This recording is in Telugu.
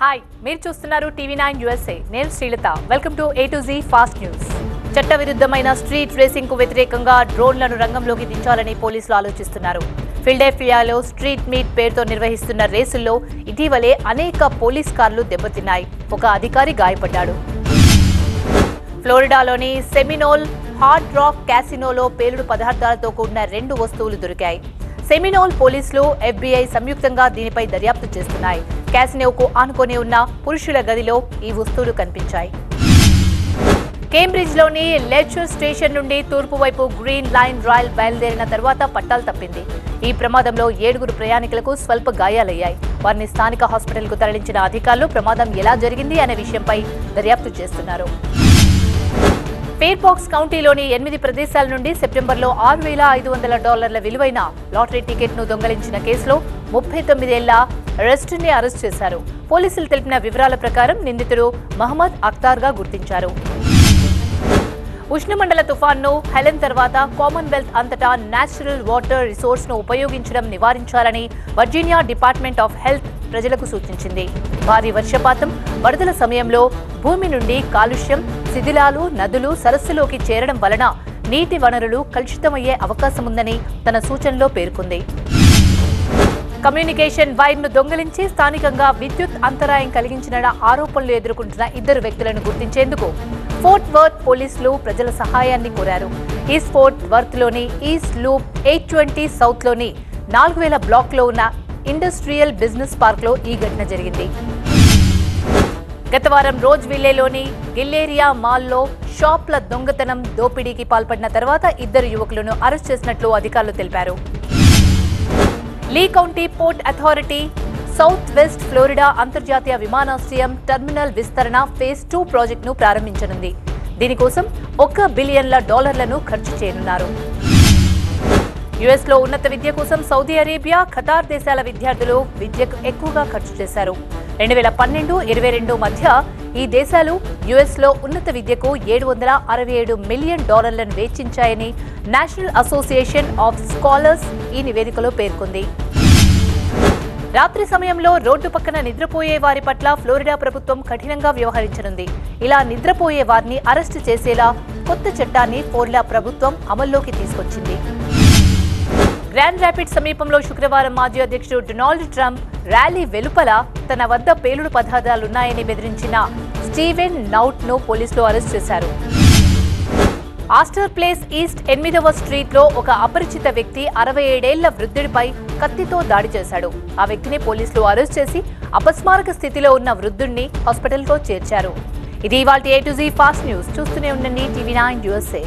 హాయ్ మీరు చూస్తున్నారు టీవీ9 USA నేను Srilatha welcome to A to Z fast news చట్టవిరుద్ధమైన స్ట్రీట్ రేసింగ్ కు వ్యతిరేకంగా డ్రోన్లను రంగంలోకి దించాలని పోలీసులు ఆలోచిస్తున్నారు ఫిలడెల్ఫియాలో స్ట్రీట్ మీట్ పేరుతో నిర్వహిస్తున్న రేసుల్లో ఇటీవలే అనేక పోలీస్ కార్లు దెబ్బతిన్నాయి ఒక అధికారి గాయపడ్డాడు ఫ్లోరిడాలోని సెమినోల్ హార్డ్ రాక్ క్యాసినోలో పేలుడు పదార్థాలతో కూడిన 2 వస్తువులు దొరికాయి సెమినోల్ పోలీసులు FBI సంయుక్తంగా దీనిపై దర్యాప్తు చేస్తున్నాయి క్యాసినోకు ఆనుకొని ఉన్న పురుషుల గదిలో ఈ వస్తువులు కనిపించాయి కేంబ్రిడ్జ్లోని లెచర్ స్టేషన్ నుండి తూర్పు వైపు గ్రీన్ లైన్ రైల్ బయలుదేరిన తర్వాత పట్టాలు తప్పింది ఈ ప్రమాదంలో 7 ప్రయాణికులకు స్వల్ప గాయాలయ్యాయి వారిని స్థానిక హాస్పిటల్కు తరలించిన అధికారులు ప్రమాదం ఎలా జరిగింది అనే విషయంపై దర్యాప్తు చేస్తున్నారు ఫెయిర్ఫాక్స్ కౌంటీలోని 8 ప్రదేశాల నుండి సెప్టెంబర్లో $6,500 విలువైన లాటరీ టికెట్ను దొంగలించిన కేసులో 39 ఏళ్ల రెస్ట్ని అరెస్ట్ చేశారు పోలీసులు తెలిపిన వివరాల ప్రకారం నిందితుడు మహమ్మద్ అఖ్తార్గా గుర్తించారు ఉష్ణమండల తుఫాన్ను హెలెన్ తర్వాత కామన్వెల్త్ అంతటా నేచురల్ వాటర్ రిసోర్స్ ను ఉపయోగించడం నివారించాలని వర్జీనియా డిపార్ట్మెంట్ ఆఫ్ హెల్త్ ప్రజలకు సూచించింది భారీ వర్షపాతం వరదల సమయంలో భూమి నుండి కాలుష్యం శిథిలాలు నదులు సరస్సులోకి చేరడం వలన నీటి వనరులు కలుషితమయ్యే అవకాశముందని తన సూచనలో పేర్కొంది కమ్యూనికేషన్ వైర్ను దొంగిలించి స్థానికంగా విద్యుత్ అంతరాయం కలిగించిన ఆరోపణలు ఎదుర్కొంటున్న 2 వ్యక్తులను గుర్తించేందుకు ఫోర్ట్ వర్త్ పోలీసులు ప్రజల సహాయాన్ని కోరారు ఈస్ట్ ఫోర్ట్ వర్త్ లోని ఈస్ట్ లూప్ 820 సౌత్ లోని 4000 బ్లాక్ లో ఉన్న ఇండస్ట్రియల్ బిజినెస్ పార్క్ లో ఈ ఘటన జరిగింది గత వారం రోజ్ విల్లేలోని గిల్లేరియా మాల్లో షాప్ల దొంగతనం దోపిడీకి పాల్పడిన తర్వాత 2 యువకులను అరెస్ట్ చేసినట్లు అధికారులు తెలిపారు Lee County port authority south west Florida అంతర్జాతీయ విమానాశ్రయం టెర్మినల్ విస్తరణ ఫేజ్ 2 ప్రాజెక్టును ప్రారంభించనుంది దీనికోసం $1 బిలియన్ ఖర్చు చేయనున్నారు యుఎస్ లో ఉన్నత విద్య కోసం సౌదీ అరేబియా ఖతార్ దేశాల విద్యార్థులు విద్యకు ఎక్కువగా ఖర్చు చేశారు 2012-22 మధ్య ఈ దేశాలు యుఎస్ లో ఉన్నత విద్యకు $767 మిలియన్ వెచ్చించాయని నేషనల్ అసోసియేషన్ ఆఫ్ స్కాలర్స్ ఈ నివేదికలో పేర్కొంది రాత్రి సమయంలో రోడ్డు పక్కన నిద్రపోయే వారి పట్ల ఫ్లోరిడా ప్రభుత్వం కఠినంగా వ్యవహరించనుంది ఇలా నిద్రపోయే వారిని అరెస్టు చేసేలా కొత్త చట్టాన్ని ఫ్లోరిడా ప్రభుత్వం అమల్లోకి తీసుకొచ్చింది గ్రాండ్ ర్యాపిడ్ సమీపంలో శుక్రవారం మాజీ అధ్యక్షుడు డొనాల్డ్ ట్రంప్ ర్యాలీ వెలుపల తన వద్ద పేలుడు పదార్థాలున్నాయని బెదిరించిన స్టీవెన్ నౌట్ ను పోలీసులు అరెస్ట్ చేశారు ఆస్టర్ ప్లేస్ ఈస్ట్ 8వ స్ట్రీట్ లో ఒక అపరిచిత వ్యక్తి 67 ఏళ్ల వృద్ధుడిపై కత్తితో దాడి చేశాడు ఆ వ్యక్తిని పోలీసులు అరెస్ట్ చేసి అపస్మారక స్థితిలో ఉన్న వృద్ధుడిని హాస్పిటల్కు చేర్చారు ఇది ఇవాల్టి A to Z fast news చూస్తూనే ఉండండి టీవీ9 USA